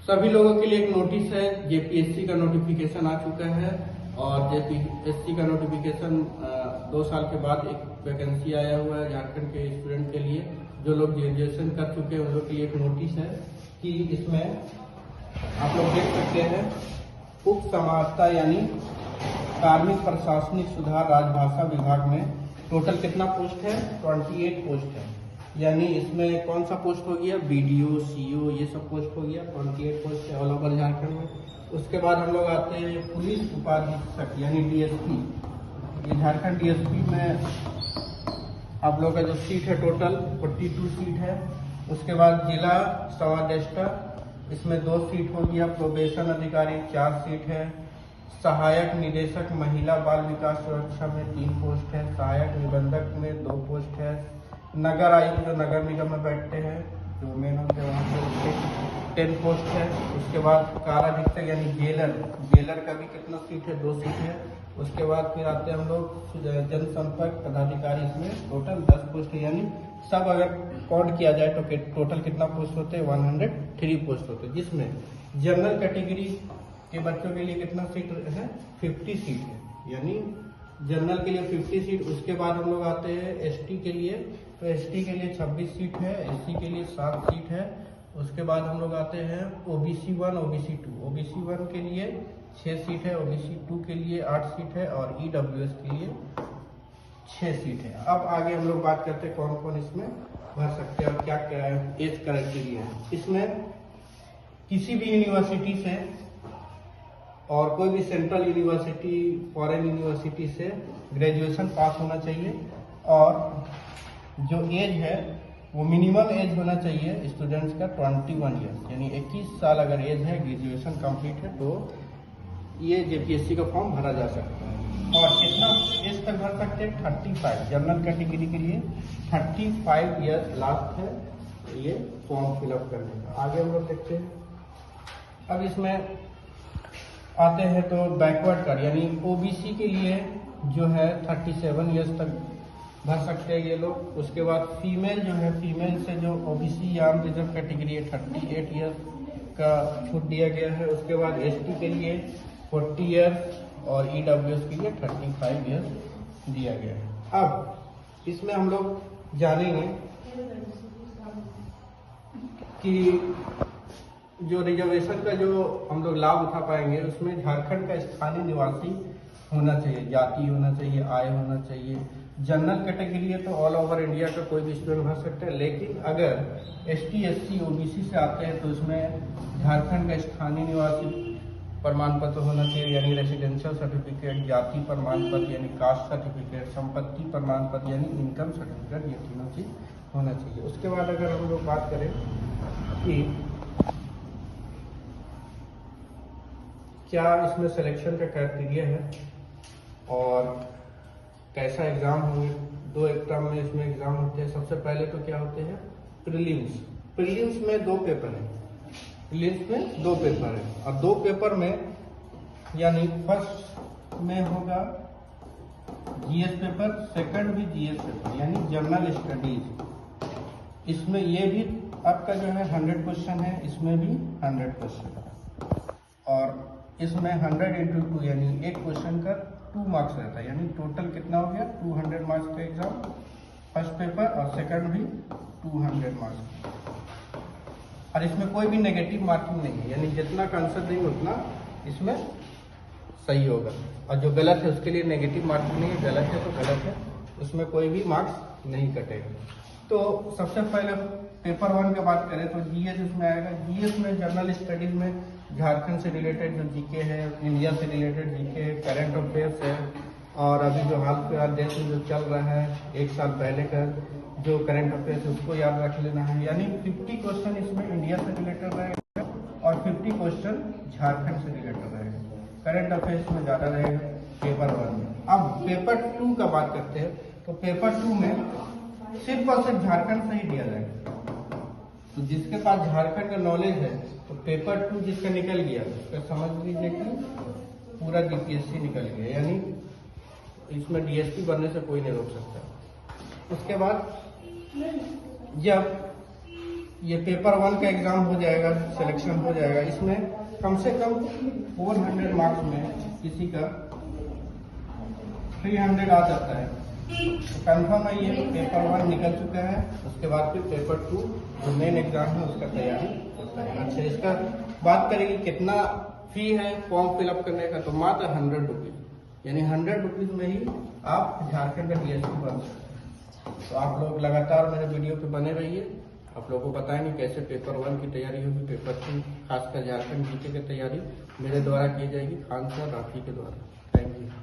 सभी लोगों के लिए एक नोटिस है। जेपीएससी का नोटिफिकेशन आ चुका है और जेपीएससी का नोटिफिकेशन 2 साल के बाद एक वैकेंसी आया हुआ है झारखंड के स्टूडेंट के लिए। जो लोग ग्रेजुएशन कर चुके हैं उन लोग के लिए एक नोटिस है कि इसमें आप लोग देख सकते हैं उप समाहर्ता यानी कार्मिक प्रशासनिक सुधार राजभाषा विभाग में टोटल कितना पोस्ट है? 28 पोस्ट है। यानी इसमें कौन सा पोस्ट हो गया? बीडीओ, सीओ, ये सब पोस्ट हो गया। 28 पोस्ट है ऑल ओवर झारखंड में। उसके बाद हम लोग आते हैं पुलिस उपाधीक्षक यानी डीएसपी। ये झारखंड डीएसपी में आप लोग का जो सीट है टोटल 42 सीट है। उसके बाद जिला समादेष्टा, इसमें 2 सीट हो गया। प्रोबेशन अधिकारी 4 सीट है। सहायक निदेशक महिला बाल विकास सुरक्षा में 3 पोस्ट है। सहायक निबंधक में 2 पोस्ट है। नगर आयुक्त जो नगर निगम में बैठते हैं जो मेन होते हैं वहाँ पे 10 पोस्ट है। उसके बाद काराधीक्षक यानी जेलर का भी कितना सीट है? 2 सीट है। उसके बाद फिर आते हैं हम लोग जनसंपर्क पदाधिकारी, इसमें टोटल 10 पोस्ट है। यानी सब अगर काउंट किया जाए तो टोटल कितना पोस्ट होते हैं? 103 पोस्ट होते हैं, जिसमें जनरल कैटेगरी के बच्चों के लिए कितना सीट है? 50 सीट है। यानी जनरल के लिए 50 सीट। उसके बाद हम लोग आते हैं एसटी के लिए, तो एसटी के लिए 26 सीट है। एससी के लिए 7 सीट है। उसके बाद हम लोग आते हैं ओबीसी 1, ओबीसी 2। ओबीसी 1 के लिए 6 सीट है। ओबीसी 2 के लिए 8 सीट है और ईडब्ल्यूएस के लिए 6 सीट है। अब आगे हम लोग बात करते हैं कौन कौन इसमें भर सकते हैं और क्या क्या एज क्राइटेरिया है। इसमें किसी भी यूनिवर्सिटी से और कोई भी सेंट्रल यूनिवर्सिटी, फॉरेन यूनिवर्सिटी से ग्रेजुएशन पास होना चाहिए और जो एज है वो मिनिमम एज होना चाहिए स्टूडेंट्स का 21 ईयर्स, यानी 21 साल अगर एज है, ग्रेजुएशन कंप्लीट है, तो ये जेपीएससी का फॉर्म भरा जा सकता है। और कितना एज तक भर सकते हैं? 35। जनरल कैटेगरी के लिए 35 ईयर्स लास्ट है ये फॉर्म फिलअप करने का। आगे हम लोग देखते हैं। अब इसमें आते हैं तो बैकवर्ड कर यानी ओबीसी के लिए जो है 37 ईयर्स तक भर सकते हैं ये लोग। उसके बाद फीमेल जो है, फीमेल से जो ओबीसी या रिजर्व कैटेगरी है 38 ईयर्स का छूट दिया गया है। उसके बाद एसटी के लिए 40 ईयर्स और ईडब्ल्यूएस के लिए 35 ईयर्स दिया गया है। अब इसमें हम लोग जानेंगे कि जो रिजर्वेशन का जो हम लोग लाभ उठा पाएंगे उसमें झारखंड का स्थानीय निवासी होना चाहिए, जाति होना चाहिए, आय होना चाहिए। जनरल कैटेगरी है तो ऑल ओवर इंडिया का कोई भी स्टूडेंट भर सकता है, लेकिन अगर एसटी, एससी, ओबीसी से आते हैं तो इसमें झारखंड का स्थानीय निवासी प्रमाण पत्र होना चाहिए यानी रेसिडेंशियल सर्टिफिकेट, जाति प्रमाण पत्र यानी कास्ट सर्टिफिकेट, संपत्ति प्रमाण पत्र यानी इनकम सर्टिफिकेट, ये तीनों चीज होना चाहिए। उसके बाद अगर हम लोग बात करें कि क्या इसमें सिलेक्शन का क्राइटेरिया है और कैसा एग्जाम होंगे। 2 टर्म में इसमें एग्जाम होते हैं। सबसे पहले तो क्या होते हैं? प्रीलिम्स। प्रीलिम्स में 2 पेपर है। प्रीलिम्स में 2 पेपर है और 2 पेपर में यानी फर्स्ट में होगा जीएस पेपर, सेकंड भी जीएस पेपर यानी जनरल स्टडीज। इसमें ये भी आपका जो है 100 क्वेश्चन है, इसमें भी 100 क्वेश्चन है और इसमें 100 × 2 यानी एक क्वेश्चन का 2 मार्क्स रहता है। यानी टोटल कितना हो गया? 200 मार्क्स का एग्जाम फर्स्ट पेपर और सेकंड भी 200 मार्क्स। और इसमें कोई भी नेगेटिव मार्किंग नहीं है, यानी जितना का आंसर देंगे उतना इसमें सही होगा और जो गलत है उसके लिए नेगेटिव मार्किंग नहीं है। गलत है तो गलत है, उसमें कोई भी मार्क्स नहीं कटेगा। तो सबसे पहले पेपर 1 की बात करें तो जीएस इसमें आएगा। जीएस में जनरल स्टडीज में झारखंड से रिलेटेड जो जीके है, इंडिया से रिलेटेड जीके है, करंट अफेयर्स है और अभी जो हाल फिलहाल देश में जो चल रहा है 1 साल पहले का जो करंट अफेयर्स है उसको याद रख लेना है। यानी 50 क्वेश्चन इसमें इंडिया से रिलेटेड रहेगा और 50 क्वेश्चन झारखंड से रिलेटेड रहेगा। करंट अफेयर्स में ज़्यादा रहेगा पेपर 1 में। अब पेपर 2 का बात करते हैं तो पेपर 2 में सिर्फ और सिर्फ झारखंड से ही दिया जाएगा। तो जिसके पास झारखंड का नॉलेज है तो पेपर 2 जिसका निकल गया उसका समझ लीजिए कि पूरा जीपीएससी निकल गया, यानी इसमें डीएसपी बनने से कोई नहीं रोक सकता। उसके बाद जब ये पेपर 1 का एग्जाम हो जाएगा, सिलेक्शन हो जाएगा। इसमें कम से कम 400 मार्क्स में किसी का 300 आ जाता है। तो कंफर्म है ये पेपर 1 निकल चुका है। उसके बाद फिर पेपर 2 जो मेन एग्जाम है उसका तैयारी होता है। अच्छा, इसका बात करेंगे कितना फी है फॉर्म फिलअप करने का, तो मात्र 100 रुपीज, यानी 100 रुपीज में ही आप झारखंड का DSP बन सकते हैं। तो आप लोग लगातार मेरे वीडियो पे बने रहिए, आप लोगों को बताएंगे कैसे पेपर 1 की तैयारी होगी, पेपर 2 खासकर झारखंड जीके की तैयारी मेरे द्वारा की जाएगी, खान सर राठी के द्वारा।